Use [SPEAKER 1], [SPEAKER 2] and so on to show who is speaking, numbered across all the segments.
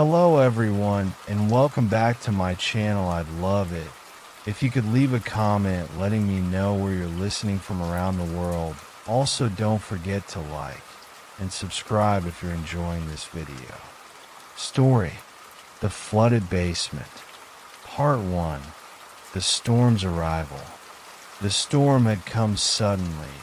[SPEAKER 1] Hello everyone, and welcome back to my channel. I'd love it if you could leave a comment letting me know where you're listening from around the world. Also, don't forget to like and subscribe if you're enjoying this video. Story: The Flooded Basement. Part 1. The storm's arrival. The storm had come suddenly,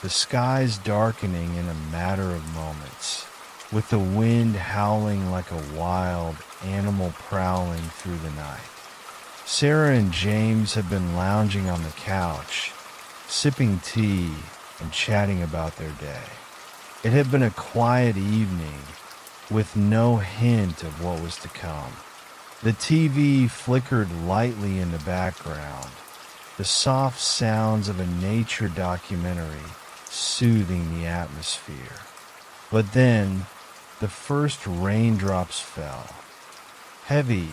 [SPEAKER 1] the skies darkening in a matter of moments, with the wind howling like a wild animal prowling through the night. Sarah and James had been lounging on the couch, sipping tea and chatting about their day. It had been a quiet evening, with no hint of what was to come. The TV flickered lightly in the background, the soft sounds of a nature documentary soothing the atmosphere. But then, the first raindrops fell, heavy,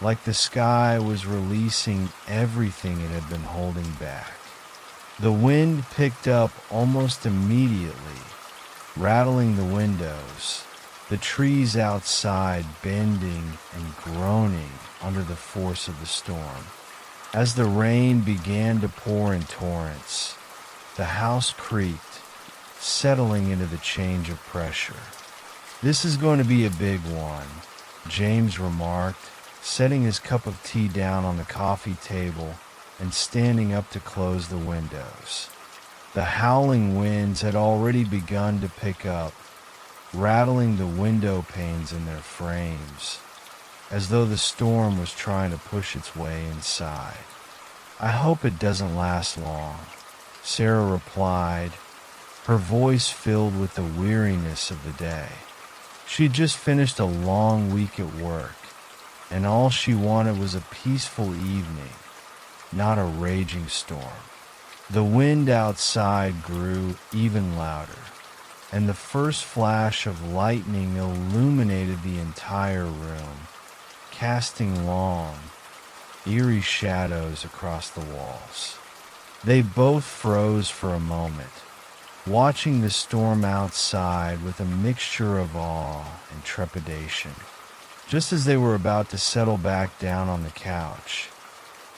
[SPEAKER 1] like the sky was releasing everything it had been holding back. The wind picked up almost immediately, rattling the windows, the trees outside bending and groaning under the force of the storm. As the rain began to pour in torrents, the house creaked, settling into the change of pressure. "This is going to be a big one," James remarked, setting his cup of tea down on the coffee table and standing up to close the windows. The howling winds had already begun to pick up, rattling the window panes in their frames, as though the storm was trying to push its way inside. "I hope it doesn't last long," Sarah replied, her voice filled with the weariness of the day. She'd just finished a long week at work, and all she wanted was a peaceful evening, not a raging storm. The wind outside grew even louder, and the first flash of lightning illuminated the entire room, casting long, eerie shadows across the walls. They both froze for a moment, watching the storm outside with a mixture of awe and trepidation. Just as they were about to settle back down on the couch,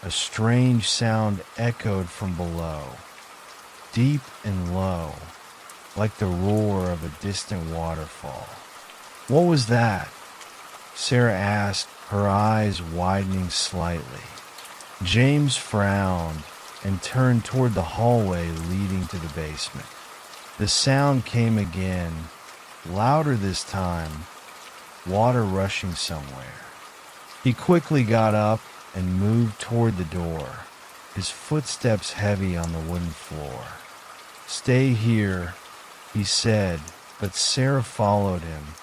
[SPEAKER 1] a strange sound echoed from below, deep and low, like the roar of a distant waterfall. "What was that?" Sarah asked, her eyes widening slightly. James frowned and turned toward the hallway leading to the basement. The sound came again, louder this time, water rushing somewhere. He quickly got up and moved toward the door, his footsteps heavy on the wooden floor. "Stay here," he said, but Sarah followed him,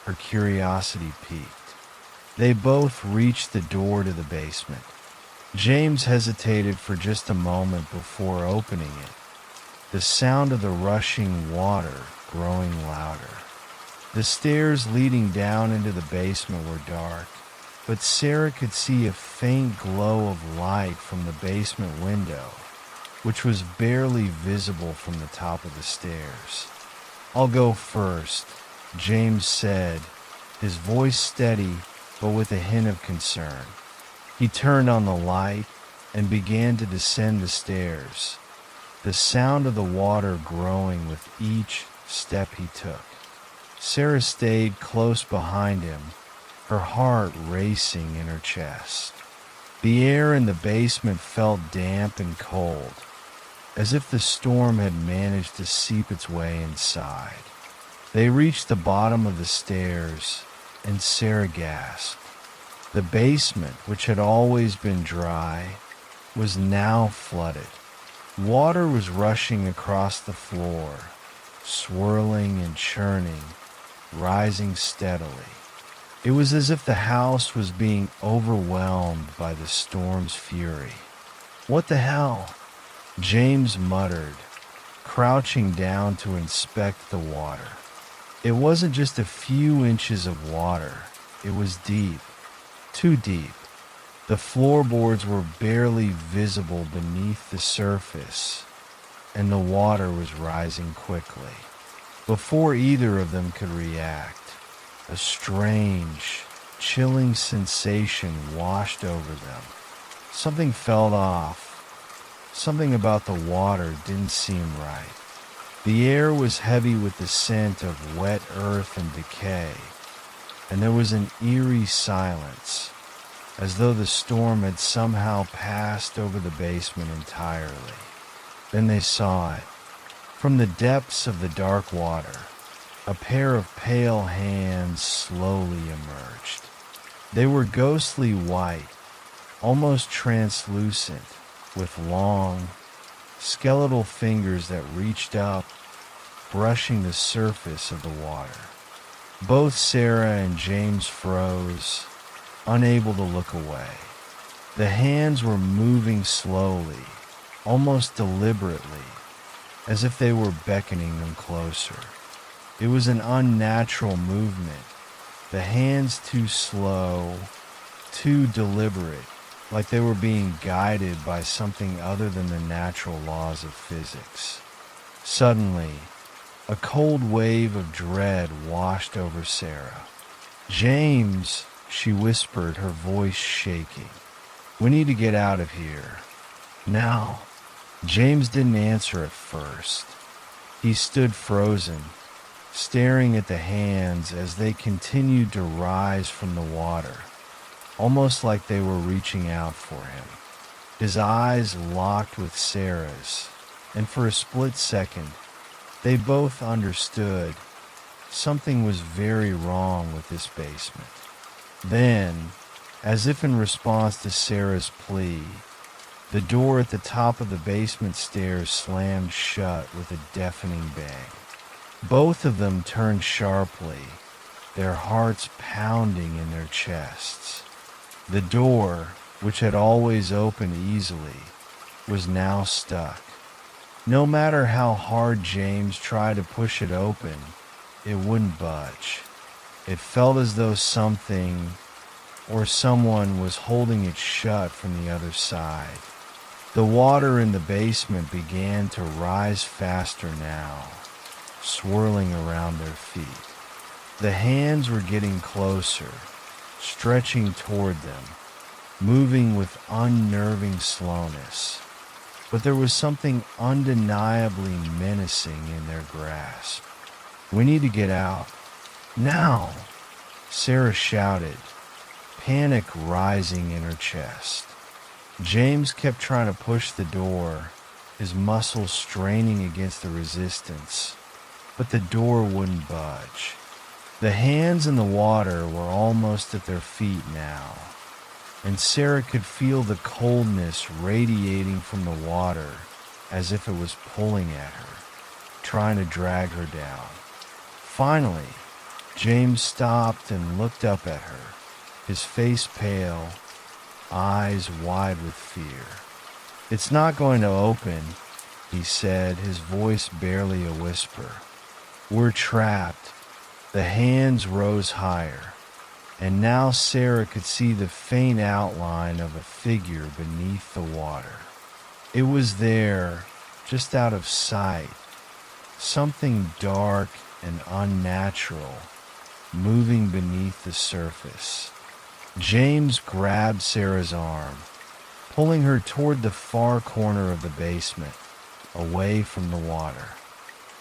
[SPEAKER 1] her curiosity piqued. They both reached the door to the basement. James hesitated for just a moment before opening it, the sound of the rushing water growing louder. The stairs leading down into the basement were dark, but Sarah could see a faint glow of light from the basement window, which was barely visible from the top of the stairs. "I'll go first," James said, his voice steady but with a hint of concern. He turned on the light and began to descend the stairs, the sound of the water growing with each step he took. Sarah stayed close behind him, her heart racing in her chest. The air in the basement felt damp and cold, as if the storm had managed to seep its way inside. They reached the bottom of the stairs, and Sarah gasped. The basement, which had always been dry, was now flooded. Water was rushing across the floor, swirling and churning, rising steadily. It was as if the house was being overwhelmed by the storm's fury. "What the hell?" James muttered, crouching down to inspect the water. It wasn't just a few inches of water. It was deep, too deep. The floorboards were barely visible beneath the surface, and the water was rising quickly. Before either of them could react, a strange, chilling sensation washed over them. Something felt off. Something about the water didn't seem right. The air was heavy with the scent of wet earth and decay, and there was an eerie silence, as though the storm had somehow passed over the basement entirely. Then they saw it. From the depths of the dark water, a pair of pale hands slowly emerged. They were ghostly white, almost translucent, with long, skeletal fingers that reached up, brushing the surface of the water. Both Sarah and James froze, unable to look away. The hands were moving slowly, almost deliberately, as if they were beckoning them closer. It was an unnatural movement, the hands too slow, too deliberate, like they were being guided by something other than the natural laws of physics. Suddenly, a cold wave of dread washed over Sarah. "James," she whispered, her voice shaking. "We need to get out of here. Now." James didn't answer at first. He stood frozen, staring at the hands as they continued to rise from the water, almost like they were reaching out for him. His eyes locked with Sarah's, and for a split second, they both understood something was very wrong with this basement. Then, as if in response to Sarah's plea, the door at the top of the basement stairs slammed shut with a deafening bang. Both of them turned sharply, their hearts pounding in their chests. The door, which had always opened easily, was now stuck. No matter how hard James tried to push it open, it wouldn't budge. It felt as though something or someone was holding it shut from the other side. The water in the basement began to rise faster now, swirling around their feet. The hands were getting closer, stretching toward them, moving with unnerving slowness. But there was something undeniably menacing in their grasp. "We need to get out. Now!" Sarah shouted, panic rising in her chest. James kept trying to push the door, his muscles straining against the resistance, but the door wouldn't budge. The hands in the water were almost at their feet now, and Sarah could feel the coldness radiating from the water as if it was pulling at her, trying to drag her down. Finally, James stopped and looked up at her, his face pale, eyes wide with fear. "It's not going to open," he said, his voice barely a whisper. "We're trapped." The hands rose higher, and now Sarah could see the faint outline of a figure beneath the water. It was there, just out of sight, something dark and unnatural, moving beneath the surface. James grabbed Sarah's arm, pulling her toward the far corner of the basement, away from the water.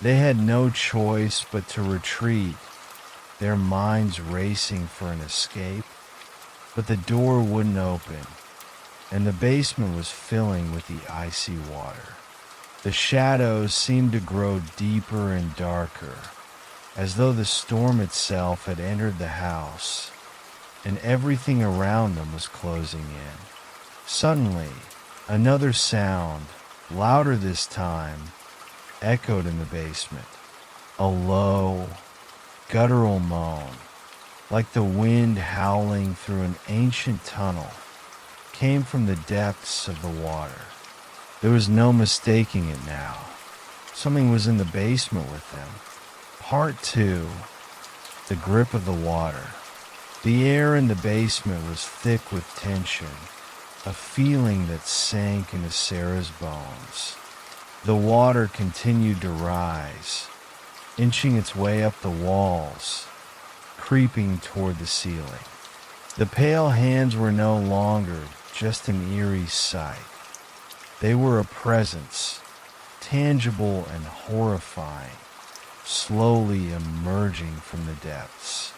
[SPEAKER 1] They had no choice but to retreat, their minds racing for an escape, but the door wouldn't open, and the basement was filling with the icy water. The shadows seemed to grow deeper and darker, as though the storm itself had entered the house, and everything around them was closing in. Suddenly, another sound, louder this time, echoed in the basement. A low, guttural moan, like the wind howling through an ancient tunnel, came from the depths of the water. There was no mistaking it now. Something was in the basement with them. Part 2. The grip of the water. The air in the basement was thick with tension, a feeling that sank into Sarah's bones. The water continued to rise, inching its way up the walls, creeping toward the ceiling. The pale hands were no longer just an eerie sight. They were a presence, tangible and horrifying, slowly emerging from the depths.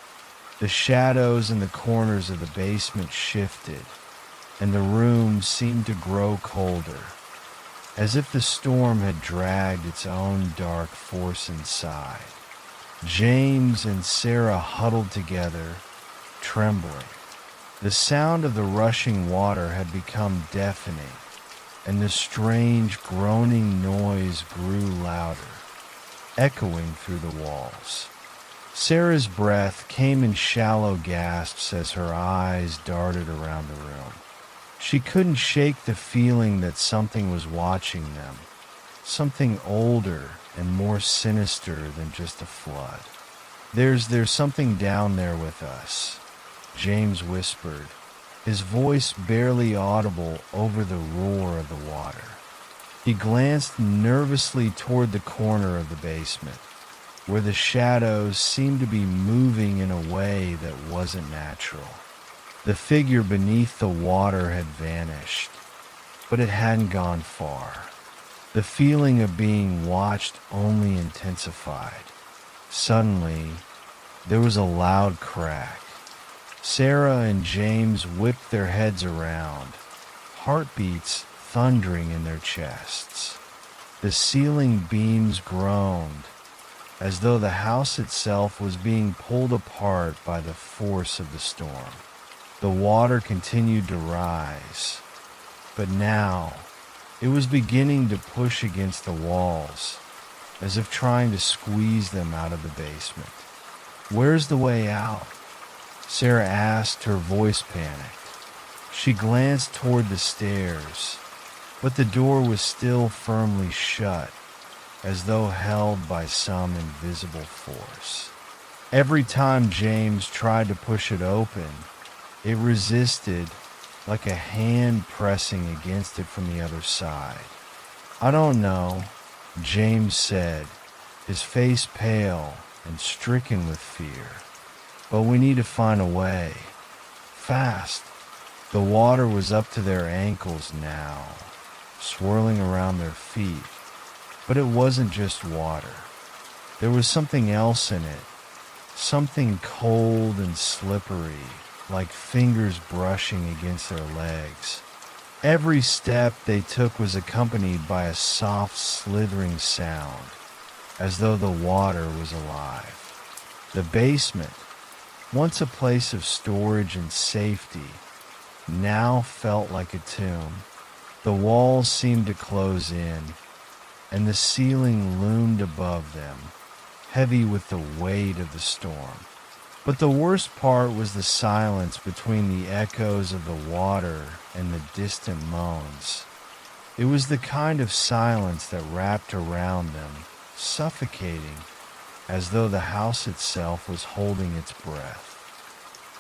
[SPEAKER 1] The shadows in the corners of the basement shifted, and the room seemed to grow colder, as if the storm had dragged its own dark force inside. James and Sarah huddled together, trembling. The sound of the rushing water had become deafening, and the strange groaning noise grew louder, echoing through the walls. Sarah's breath came in shallow gasps as her eyes darted around the room. She couldn't shake the feeling that something was watching them, something older and more sinister than just a flood. There's something down there with us," James whispered, his voice barely audible over the roar of the water. He glanced nervously toward the corner of the basement, where the shadows seemed to be moving in a way that wasn't natural. The figure beneath the water had vanished, but it hadn't gone far. The feeling of being watched only intensified. Suddenly, there was a loud crack. Sarah and James whipped their heads around, heartbeats thundering in their chests. The ceiling beams groaned, as though the house itself was being pulled apart by the force of the storm. The water continued to rise, but now it was beginning to push against the walls, as if trying to squeeze them out of the basement. "Where's the way out?" Sarah asked, her voice panicked. She glanced toward the stairs, but the door was still firmly shut, as though held by some invisible force. Every time James tried to push it open, it resisted, like a hand pressing against it from the other side. "I don't know," James said, his face pale and stricken with fear. "But we need to find a way. Fast." The water was up to their ankles now, swirling around their feet. But it wasn't just water. There was something else in it, something cold and slippery, like fingers brushing against their legs. Every step they took was accompanied by a soft, slithering sound, as though the water was alive. The basement, once a place of storage and safety, now felt like a tomb. The walls seemed to close in, and the ceiling loomed above them, heavy with the weight of the storm. But the worst part was the silence between the echoes of the water and the distant moans. It was the kind of silence that wrapped around them, suffocating, as though the house itself was holding its breath.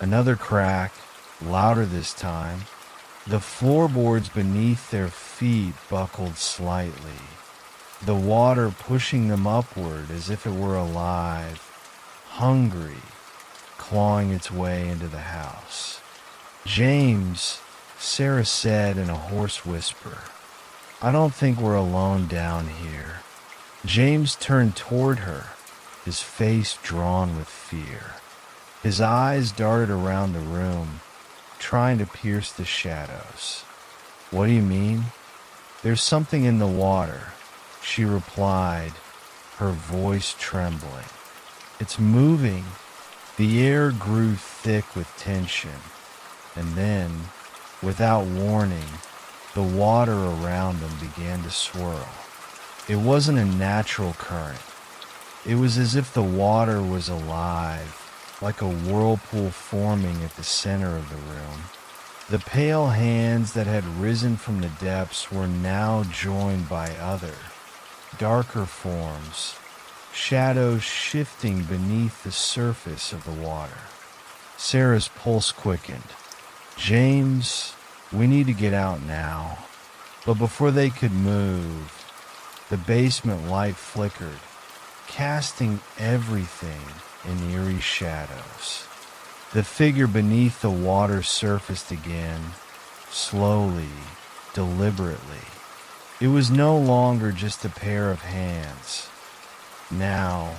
[SPEAKER 1] Another crack, louder this time. The floorboards beneath their feet buckled slightly, the water pushing them upward as if it were alive, hungry, clawing its way into the house. "James," Sarah said in a hoarse whisper, "I don't think we're alone down here." James turned toward her, his face drawn with fear. His eyes darted around the room, trying to pierce the shadows. "What do you mean?" "There's something in the water," she replied, her voice trembling. "It's moving." The air grew thick with tension, and then, without warning, the water around them began to swirl. It wasn't a natural current. It was as if the water was alive, like a whirlpool forming at the center of the room. The pale hands that had risen from the depths were now joined by other, darker forms, shadows shifting beneath the surface of the water. Sarah's pulse quickened. "James, we need to get out now." But before they could move, the basement light flickered, casting everything in eerie shadows. The figure beneath the water surfaced again, slowly, deliberately. It was no longer just a pair of hands. Now,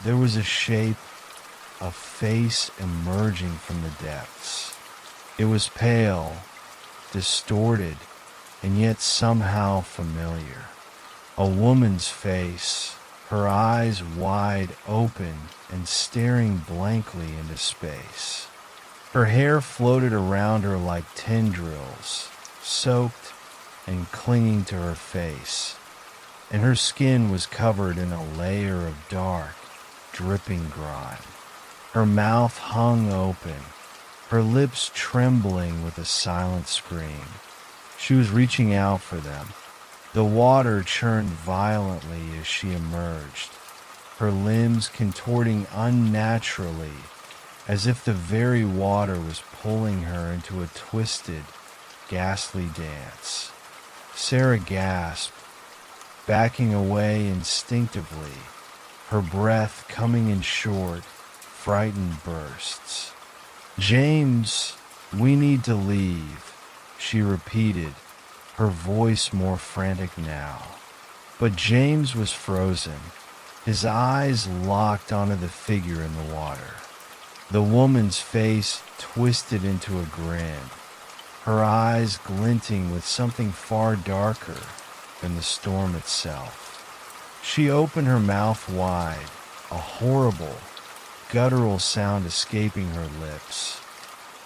[SPEAKER 1] there was a shape, a face emerging from the depths. It was pale, distorted, and yet somehow familiar. A woman's face, her eyes wide open and staring blankly into space. Her hair floated around her like tendrils, soaked and clinging to her face, and her skin was covered in a layer of dark, dripping grime. Her mouth hung open, her lips trembling with a silent scream. She was reaching out for them. The water churned violently as she emerged, her limbs contorting unnaturally as if the very water was pulling her into a twisted, ghastly dance. Sarah gasped, backing away instinctively, her breath coming in short, frightened bursts. "James, we need to leave," she repeated, her voice more frantic now. But James was frozen, his eyes locked onto the figure in the water. The woman's face twisted into a grin, her eyes glinting with something far darker than the storm itself. She opened her mouth wide, a horrible, guttural sound escaping her lips.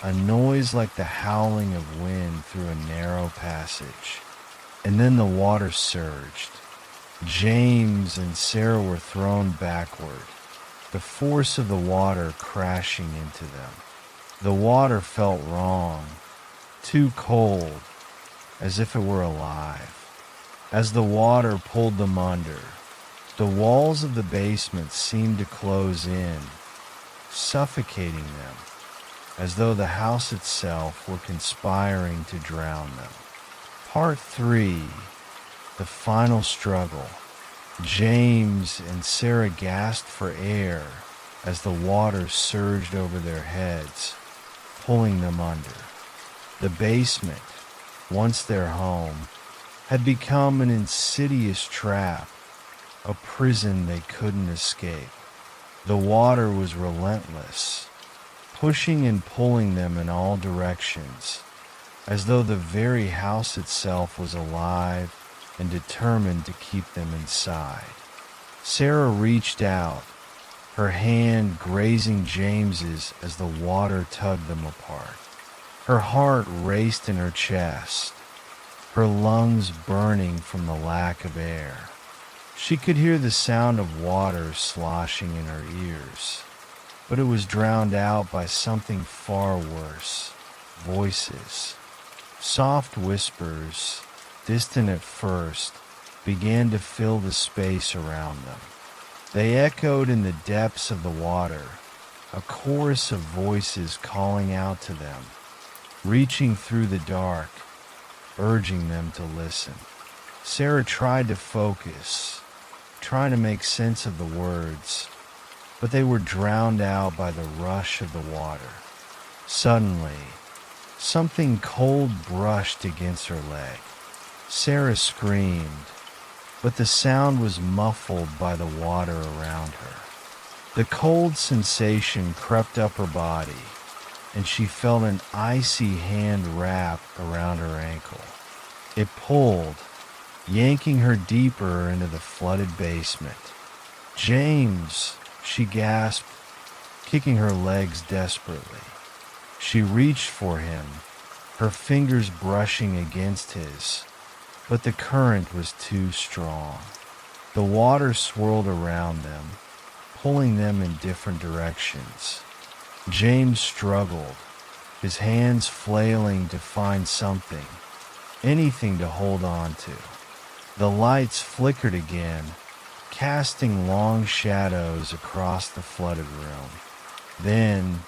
[SPEAKER 1] A noise like the howling of wind through a narrow passage. And then the water surged. James and Sarah were thrown backward, the force of the water crashing into them. The water felt wrong, too cold, as if it were alive. As the water pulled them under, the walls of the basement seemed to close in, suffocating them, as though the house itself were conspiring to drown them. Part 3, the final struggle. James and Sarah gasped for air as the water surged over their heads, pulling them under. The basement, once their home, had become an insidious trap, a prison they couldn't escape. The water was relentless, pushing and pulling them in all directions, as though the very house itself was alive and determined to keep them inside. Sarah reached out, her hand grazing James's as the water tugged them apart. Her heart raced in her chest, her lungs burning from the lack of air. She could hear the sound of water sloshing in her ears, but it was drowned out by something far worse. Voices. Soft whispers, distant at first, began to fill the space around them. They echoed in the depths of the water, a chorus of voices calling out to them, reaching through the dark, urging them to listen. Sarah tried to focus, trying to make sense of the words, but they were drowned out by the rush of the water. Suddenly, something cold brushed against her leg. Sarah screamed, but the sound was muffled by the water around her. The cold sensation crept up her body, and she felt an icy hand wrap around her ankle. It pulled, yanking her deeper into the flooded basement. "James!" she gasped, kicking her legs desperately. She reached for him, her fingers brushing against his, but the current was too strong. The water swirled around them, pulling them in different directions. James struggled, his hands flailing to find something, anything to hold on to. The lights flickered again, casting long shadows across the flooded room. Then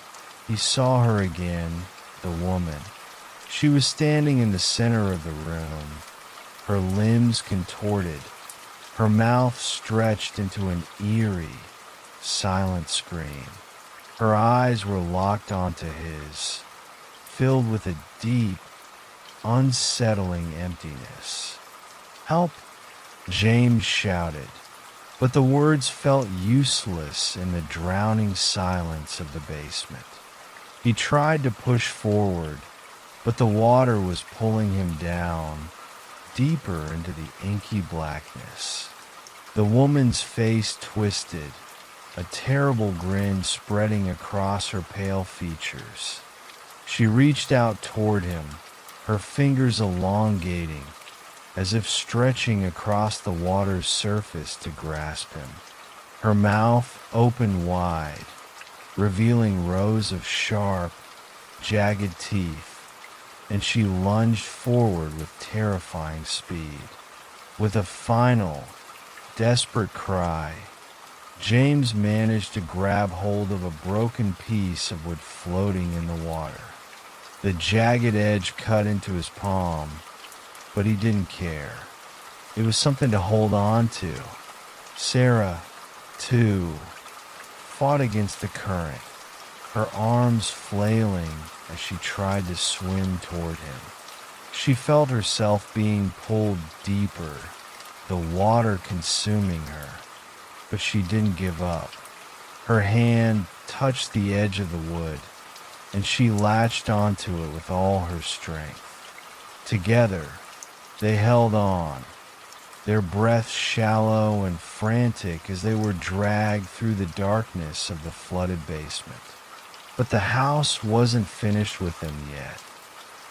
[SPEAKER 1] he saw her again, the woman. She was standing in the center of the room, her limbs contorted, her mouth stretched into an eerie, silent scream. Her eyes were locked onto his, filled with a deep, unsettling emptiness. "Help!" James shouted, but the words felt useless in the drowning silence of the basement. He tried to push forward, but the water was pulling him down, deeper into the inky blackness. The woman's face twisted, a terrible grin spreading across her pale features. She reached out toward him, her fingers elongating, as if stretching across the water's surface to grasp him. Her mouth opened wide, revealing rows of sharp, jagged teeth, and she lunged forward with terrifying speed. With a final, desperate cry, James managed to grab hold of a broken piece of wood floating in the water. The jagged edge cut into his palm, but he didn't care. It was something to hold on to. Sarah, too, fought against the current, her arms flailing as she tried to swim toward him. She felt herself being pulled deeper, the water consuming her, but she didn't give up. Her hand touched the edge of the wood, and she latched onto it with all her strength. Together, they held on, their breaths shallow and frantic as they were dragged through the darkness of the flooded basement. But the house wasn't finished with them yet.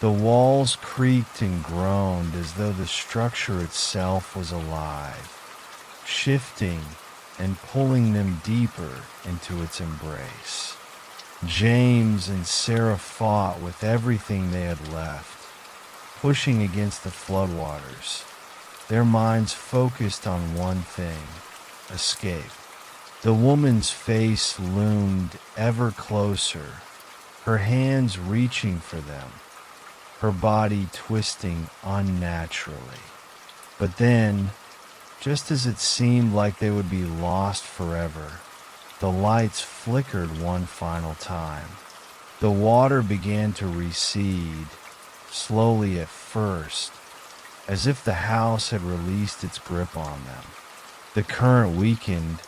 [SPEAKER 1] The walls creaked and groaned as though the structure itself was alive, shifting and pulling them deeper into its embrace. James and Sarah fought with everything they had left, pushing against the floodwaters, their minds focused on one thing: escape. The woman's face loomed ever closer, her hands reaching for them, her body twisting unnaturally. But then, just as it seemed like they would be lost forever, the lights flickered one final time. The water began to recede, slowly at first, as if the house had released its grip on them. The current weakened,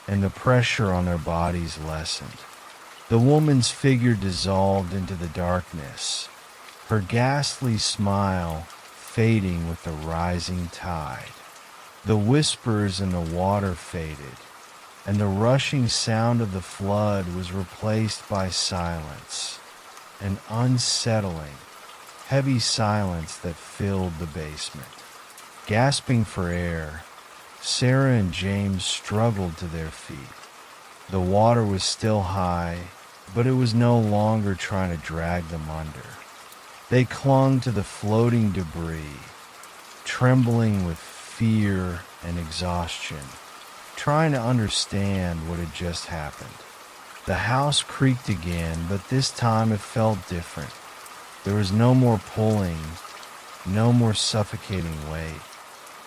[SPEAKER 1] and the pressure on their bodies lessened. The woman's figure dissolved into the darkness, her ghastly smile fading with the rising tide. The whispers in the water faded, and the rushing sound of the flood was replaced by silence, an unsettling, heavy silence that filled the basement. Gasping for air, Sarah and James struggled to their feet. The water was still high, but it was no longer trying to drag them under. They clung to the floating debris, trembling with fear and exhaustion, trying to understand what had just happened. The house creaked again, but this time it felt different. There was no more pulling, no more suffocating weight.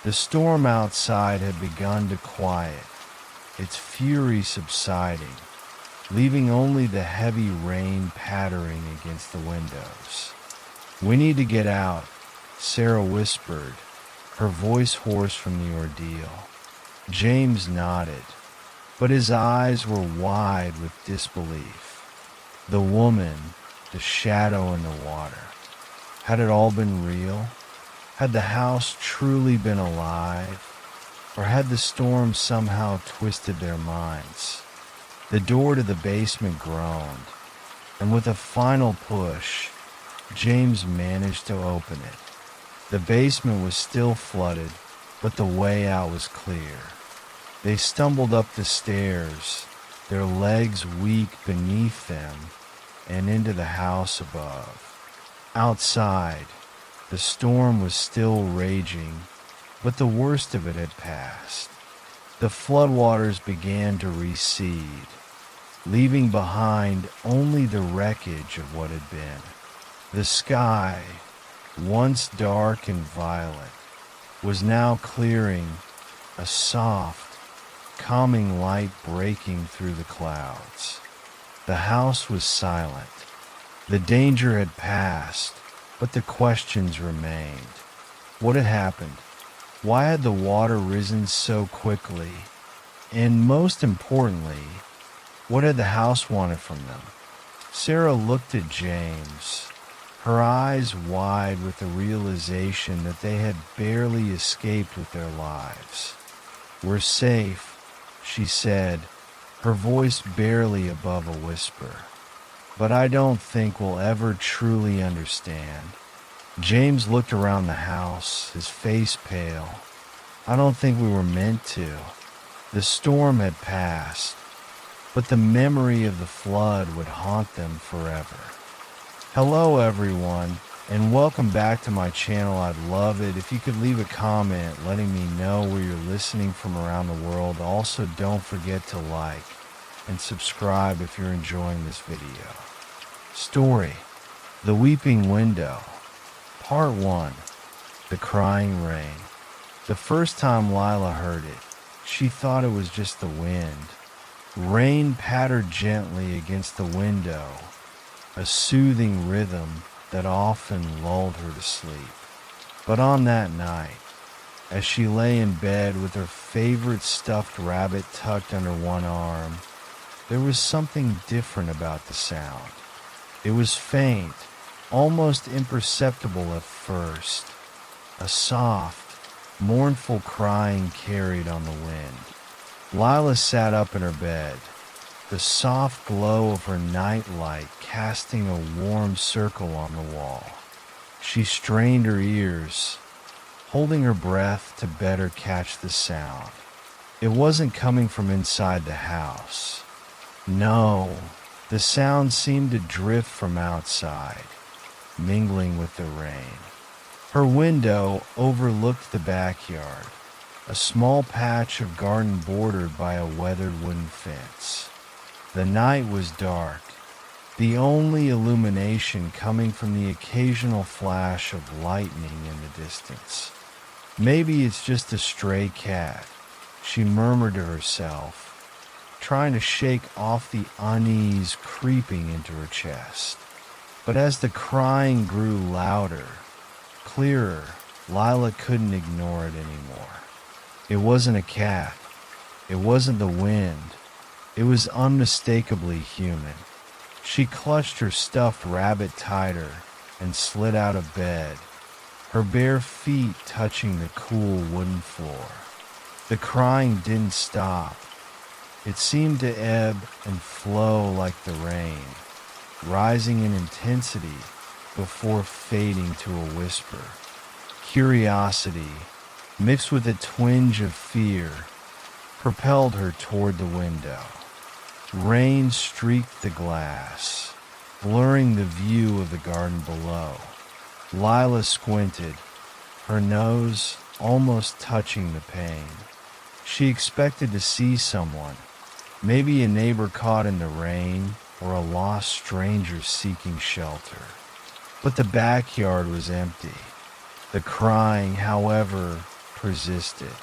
[SPEAKER 1] The storm outside had begun to quiet, its fury subsiding, leaving only the heavy rain pattering against the windows. "We need to get out," Sarah whispered, her voice hoarse from the ordeal. James nodded, but his eyes were wide with disbelief. The woman, the shadow in the water. Had it all been real? Had the house truly been alive? Or had the storm somehow twisted their minds? The door to the basement groaned, and with a final push, James managed to open it. The basement was still flooded, but the way out was clear. They stumbled up the stairs, their legs weak beneath them, and into the house above. Outside, the storm was still raging, but the worst of it had passed. The floodwaters began to recede, leaving behind only the wreckage of what had been. The sky, once dark and violet, was now clearing, a soft, calming light breaking through the clouds. The house was silent. The danger had passed, but the questions remained. What had happened? Why had the water risen so quickly? And most importantly, what had the house wanted from them? Sarah looked at James, her eyes wide with the realization that they had barely escaped with their lives. "We're safe," she said, her voice barely above a whisper. "But I don't think we'll ever truly understand." James looked around the house, his face pale. "I don't think we were meant to." The storm had passed, but the memory of the flood would haunt them forever. Hello everyone, and welcome back to my channel. I'd love it if you could leave a comment letting me know where you're listening from around the world. Also, don't forget to like and subscribe if you're enjoying this video. Story: The Weeping Window. Part 1. The Crying Rain. The first time Lila heard it, she thought it was just the wind. Rain pattered gently against the window, a soothing rhythm that often lulled her to sleep. But on that night, as she lay in bed with her favorite stuffed rabbit tucked under one arm, there was something different about the sound. It was faint, almost imperceptible at first, a soft, mournful crying carried on the wind. Lila sat up in her bed, the soft glow of her night light casting a warm circle on the wall. She strained her ears, holding her breath to better catch the sound. It wasn't coming from inside the house. No, the sound seemed to drift from outside, mingling with the rain. Her window overlooked the backyard, a small patch of garden bordered by a weathered wooden fence. The night was dark, the only illumination coming from the occasional flash of lightning in the distance. "Maybe it's just a stray cat," she murmured to herself, trying to shake off the unease creeping into her chest. But as the crying grew louder, clearer, Lila couldn't ignore it anymore. It wasn't a cat. It wasn't the wind. It was unmistakably human. She clutched her stuffed rabbit tighter and slid out of bed, her bare feet touching the cool wooden floor. The crying didn't stop. It seemed to ebb and flow like the rain, rising in intensity before fading to a whisper. Curiosity, mixed with a twinge of fear, propelled her toward the window. Rain streaked the glass, blurring the view of the garden below. Lila squinted, her nose almost touching the pane. She expected to see someone, maybe a neighbor caught in the rain or a lost stranger seeking shelter. But the backyard was empty. The crying, however, persisted.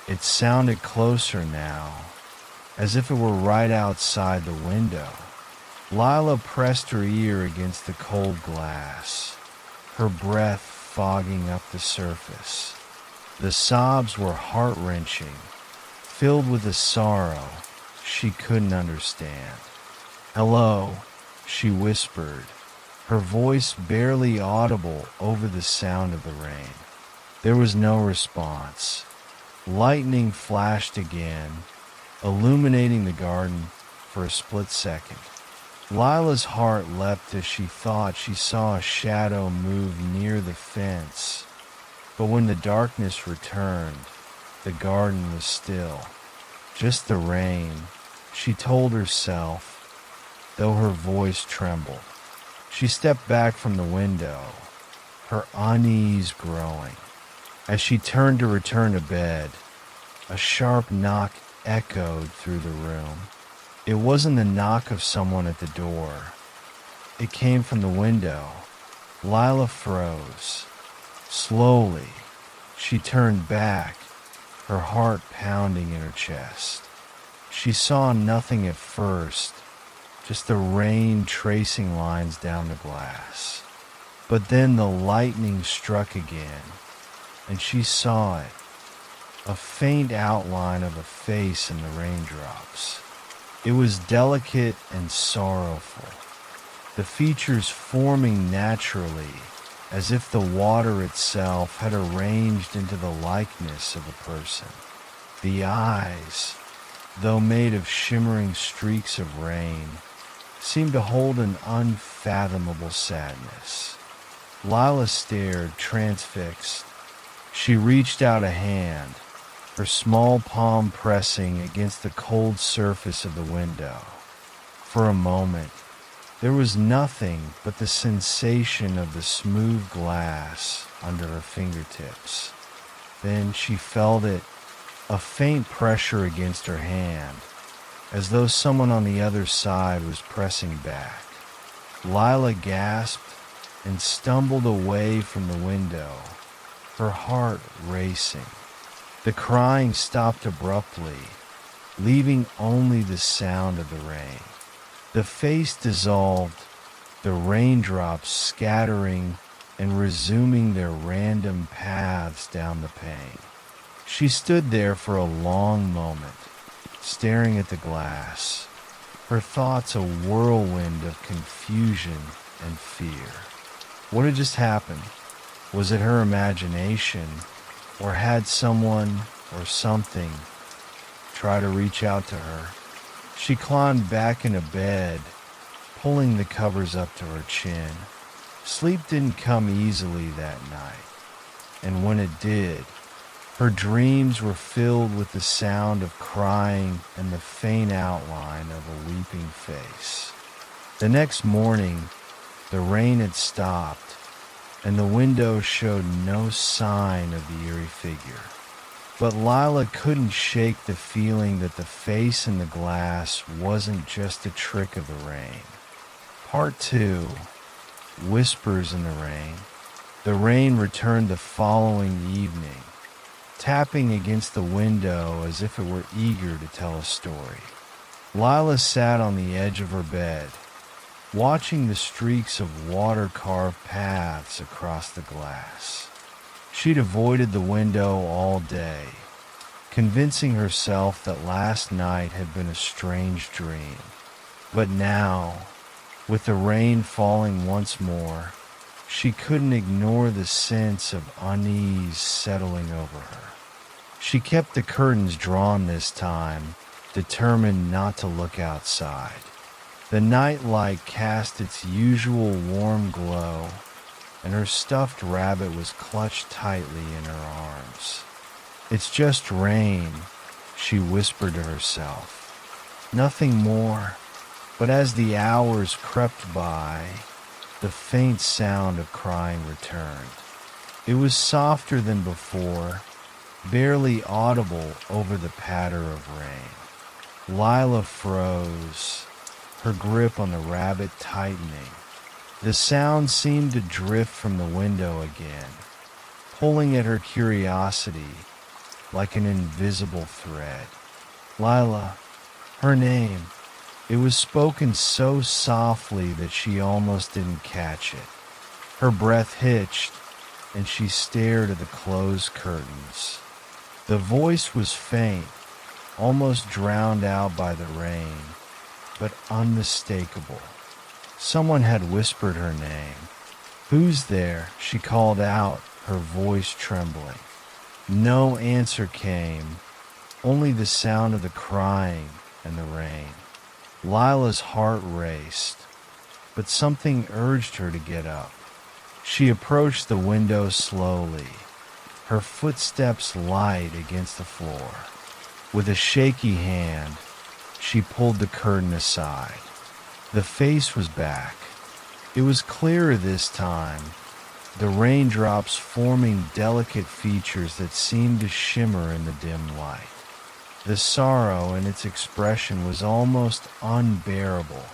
[SPEAKER 1] It sounded closer now, as if it were right outside the window. Lila pressed her ear against the cold glass, her breath fogging up the surface. The sobs were heart-wrenching, filled with a sorrow she couldn't understand. "Hello," she whispered, her voice barely audible over the sound of the rain. There was no response. Lightning flashed again, illuminating the garden for a split second. Lila's heart leapt as she thought she saw a shadow move near the fence. But when the darkness returned, the garden was still. Just the rain, she told herself, though her voice trembled. She stepped back from the window, her unease growing. As she turned to return to bed, a sharp knock echoed through the room. It wasn't the knock of someone at the door. It came from the window. Lila froze. Slowly, she turned back, her heart pounding in her chest. She saw nothing at first, just the rain tracing lines down the glass. But then the lightning struck again, and she saw it, a faint outline of a face in the raindrops. It was delicate and sorrowful, the features forming naturally, as if the water itself had arranged into the likeness of a person. The eyes, though made of shimmering streaks of rain, seemed to hold an unfathomable sadness. Lila stared, transfixed. She reached out a hand, her small palm pressing against the cold surface of the window. For a moment, there was nothing but the sensation of the smooth glass under her fingertips. Then she felt it, a faint pressure against her hand, as though someone on the other side was pressing back. Lila gasped and stumbled away from the window, her heart racing. The crying stopped abruptly, leaving only the sound of the rain. The face dissolved, the raindrops scattering and resuming their random paths down the pane. She stood there for a long moment, staring at the glass, her thoughts a whirlwind of confusion and fear. What had just happened? Was it her imagination, or had someone or something tried to reach out to her? She climbed back into bed, pulling the covers up to her chin. Sleep didn't come easily that night, and when it did, her dreams were filled with the sound of crying and the faint outline of a weeping face. The next morning, the rain had stopped, and the window showed no sign of the eerie figure. But Lila couldn't shake the feeling that the face in the glass wasn't just a trick of the rain. Part 2. Whispers in the Rain. The rain returned the following evening, tapping against the window as if it were eager to tell a story. Lila sat on the edge of her bed, watching the streaks of water-carved paths across the glass. She'd avoided the window all day, convincing herself that last night had been a strange dream. But now, with the rain falling once more, she couldn't ignore the sense of unease settling over her. She kept the curtains drawn this time, determined not to look outside. The night light cast its usual warm glow, and her stuffed rabbit was clutched tightly in her arms. "It's just rain," she whispered to herself. Nothing more. But as the hours crept by, the faint sound of crying returned. It was softer than before, barely audible over the patter of rain. Lila froze, her grip on the rabbit tightening. The sound seemed to drift from the window again, pulling at her curiosity like an invisible thread. Lila, her name. It was spoken so softly that she almost didn't catch it. Her breath hitched, and she stared at the closed curtains. The voice was faint, almost drowned out by the rain, but unmistakable. Someone had whispered her name. "Who's there?" she called out, her voice trembling. No answer came, only the sound of the crying and the rain. Lila's heart raced, but something urged her to get up. She approached the window slowly, her footsteps light against the floor. With a shaky hand, she pulled the curtain aside. The face was back. It was clearer this time, the raindrops forming delicate features that seemed to shimmer in the dim light. The sorrow in its expression was almost unbearable,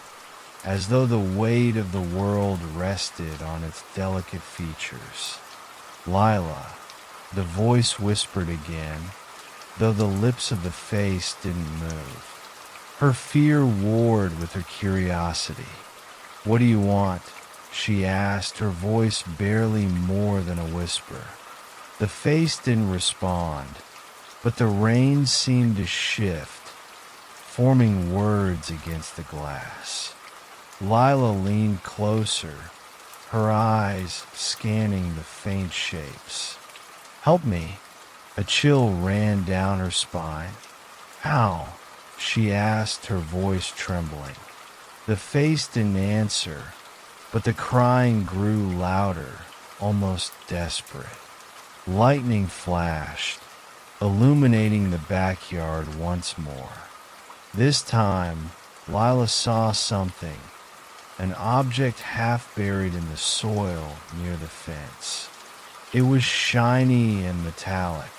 [SPEAKER 1] as though the weight of the world rested on its delicate features. "Lila," the voice whispered again, though the lips of the face didn't move. Her fear warred with her curiosity. "What do you want?" she asked, her voice barely more than a whisper. The face didn't respond, but the rain seemed to shift, forming words against the glass. Lila leaned closer, her eyes scanning the faint shapes. "Help me." A chill ran down her spine. "How?" she asked, her voice trembling. The face didn't answer, but the crying grew louder, almost desperate. Lightning flashed, illuminating the backyard once more. This time, Lila saw something, an object half buried in the soil near the fence. It was shiny and metallic,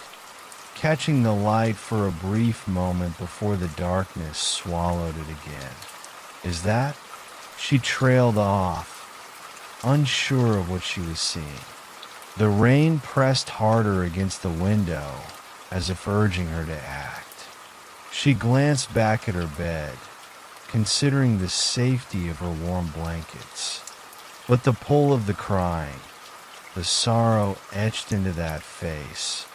[SPEAKER 1] catching the light for a brief moment before the darkness swallowed it again. "Is that?" She trailed off, unsure of what she was seeing. The rain pressed harder against the window, as if urging her to act. She glanced back at her bed, considering the safety of her warm blankets. But the pull of the crying, the sorrow etched into that face,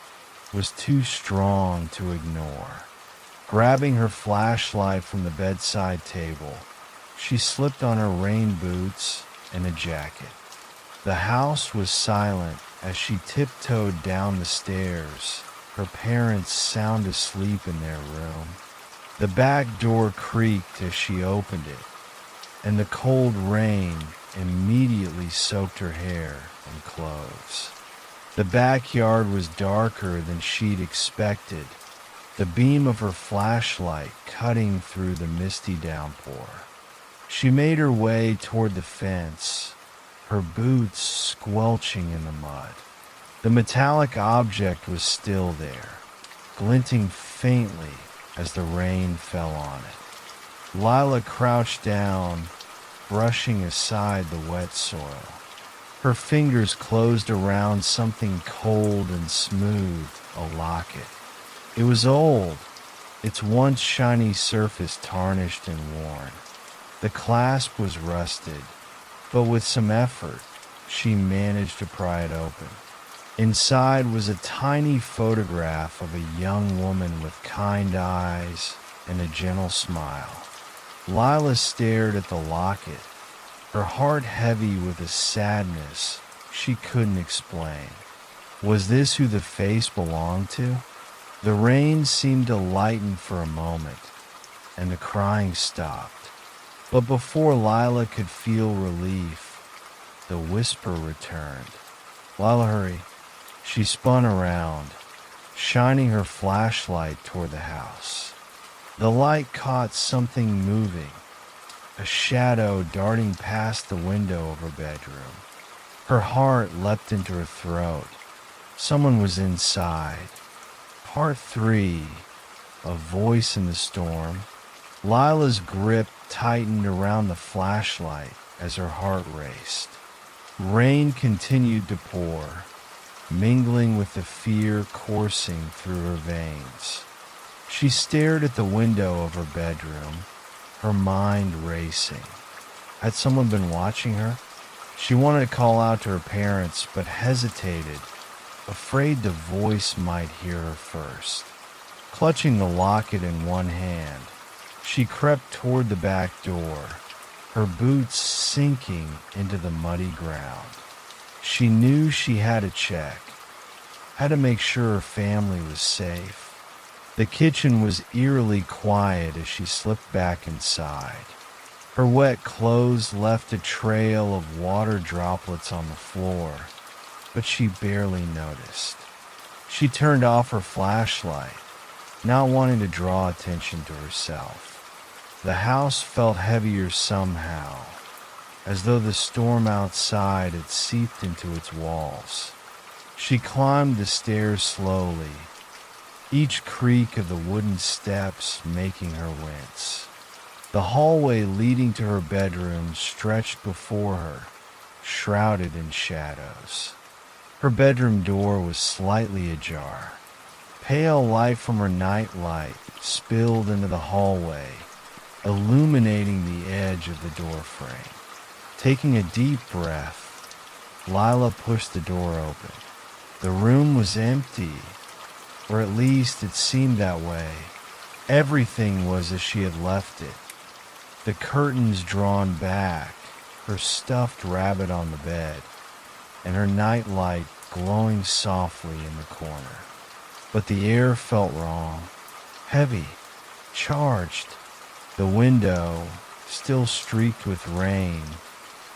[SPEAKER 1] was too strong to ignore. Grabbing her flashlight from the bedside table, she slipped on her rain boots and a jacket. The house was silent as she tiptoed down the stairs, her parents sound asleep in their room. The back door creaked as she opened it, and the cold rain immediately soaked her hair and clothes. The backyard was darker than she'd expected, the beam of her flashlight cutting through the misty downpour. She made her way toward the fence, her boots squelching in the mud. The metallic object was still there, glinting faintly as the rain fell on it. Lila crouched down, brushing aside the wet soil. Her fingers closed around something cold and smooth, a locket. It was old, its once shiny surface tarnished and worn. The clasp was rusted, but with some effort, she managed to pry it open. Inside was a tiny photograph of a young woman with kind eyes and a gentle smile. Lila stared at the locket, her heart heavy with a sadness she couldn't explain. Was this who the face belonged to? The rain seemed to lighten for a moment, and the crying stopped. But before Lila could feel relief, the whisper returned. "Lila, hurry." She spun around, shining her flashlight toward the house. The light caught something moving, a shadow darting past the window of her bedroom. Her heart leapt into her throat. Someone was inside. Part 3, A Voice in the Storm. Lila's grip tightened around the flashlight as her heart raced. Rain continued to pour, mingling with the fear coursing through her veins. She stared at the window of her bedroom, her mind racing. Had someone been watching her? She wanted to call out to her parents, but hesitated, afraid the voice might hear her first. Clutching the locket in one hand, she crept toward the back door, her boots sinking into the muddy ground. She knew she had to check, had to make sure her family was safe. The kitchen was eerily quiet as she slipped back inside. Her wet clothes left a trail of water droplets on the floor, but she barely noticed. She turned off her flashlight, not wanting to draw attention to herself. The house felt heavier somehow, as though the storm outside had seeped into its walls. She climbed the stairs slowly, each creak of the wooden steps making her wince. The hallway leading to her bedroom stretched before her, shrouded in shadows. Her bedroom door was slightly ajar. Pale light from her night light spilled into the hallway, illuminating the edge of the door frame. Taking a deep breath, Lila pushed the door open. The room was empty, or at least it seemed that way. Everything was as she had left it. The curtains drawn back, her stuffed rabbit on the bed, and her nightlight glowing softly in the corner. But the air felt wrong, heavy, charged. The window, still streaked with rain,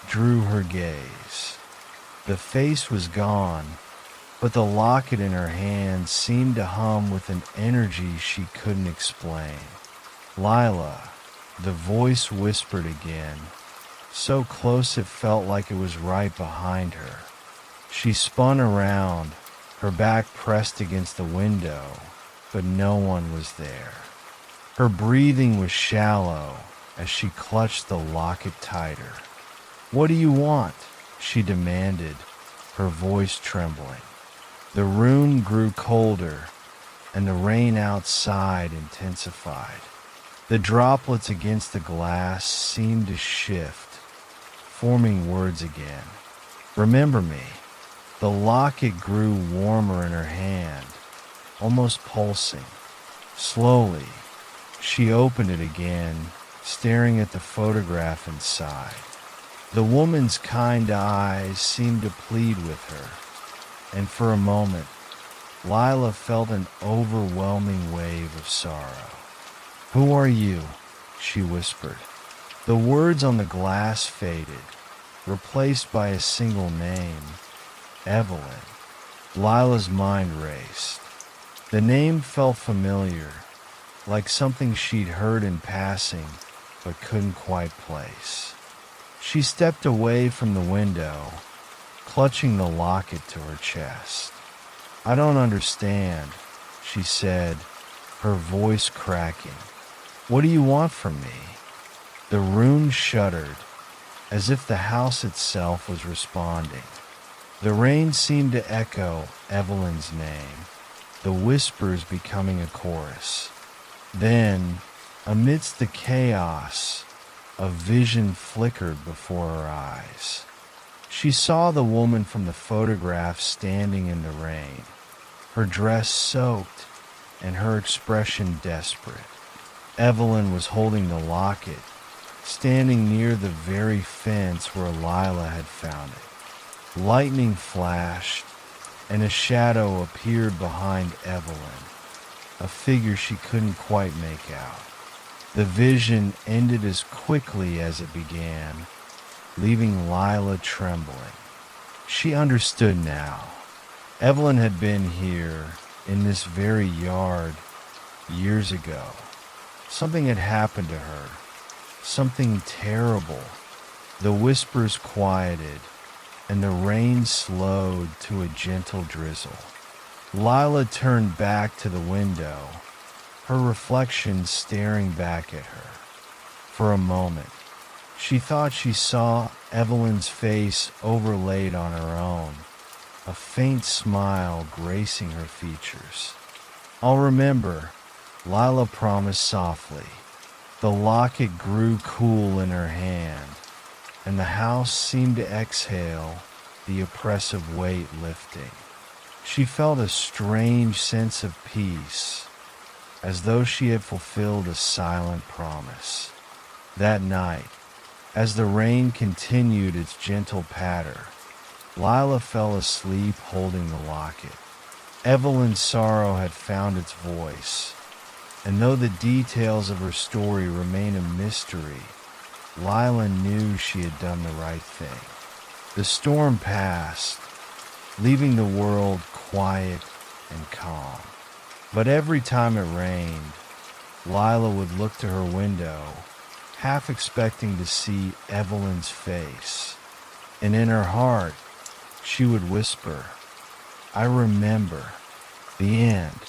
[SPEAKER 1] drew her gaze. The face was gone, but the locket in her hand seemed to hum with an energy she couldn't explain. "Lila," the voice whispered again, so close it felt like it was right behind her. She spun around, her back pressed against the window, but no one was there. Her breathing was shallow as she clutched the locket tighter. "What do you want?" she demanded, her voice trembling. The room grew colder, and the rain outside intensified. The droplets against the glass seemed to shift, forming words again. "Remember me." The locket grew warmer in her hand, almost pulsing. Slowly, she opened it again, staring at the photograph inside. The woman's kind eyes seemed to plead with her, and for a moment, Lila felt an overwhelming wave of sorrow. "Who are you?" she whispered. The words on the glass faded, replaced by a single name, Evelyn. Lila's mind raced. The name felt familiar, like something she'd heard in passing but couldn't quite place. She stepped away from the window, clutching the locket to her chest. "I don't understand," she said, her voice cracking. "What do you want from me?" The room shuddered, as if the house itself was responding. The rain seemed to echo Evelyn's name, the whispers becoming a chorus. Then, amidst the chaos, a vision flickered before her eyes. She saw the woman from the photograph standing in the rain, her dress soaked and her expression desperate. Evelyn was holding the locket, standing near the very fence where Lila had found it. Lightning flashed, and a shadow appeared behind Evelyn, a figure she couldn't quite make out. The vision ended as quickly as it began, leaving Lila trembling. She understood now. Evelyn had been here, in this very yard, years ago. Something had happened to her, something terrible. The whispers quieted, and the rain slowed to a gentle drizzle. Lila turned back to the window, her reflection staring back at her. For a moment, she thought she saw Evelyn's face overlaid on her own, a faint smile gracing her features. "I'll remember," Lila promised softly. The locket grew cool in her hand, and the house seemed to exhale, the oppressive weight lifting. She felt a strange sense of peace, as though she had fulfilled a silent promise. That night, as the rain continued its gentle patter, Lila fell asleep holding the locket. Evelyn's sorrow had found its voice, and though the details of her story remain a mystery, Lila knew she had done the right thing. The storm passed, leaving the world quiet and calm. But every time it rained, Lila would look to her window, half expecting to see Evelyn's face. And in her heart, she would whisper, "I remember." The end.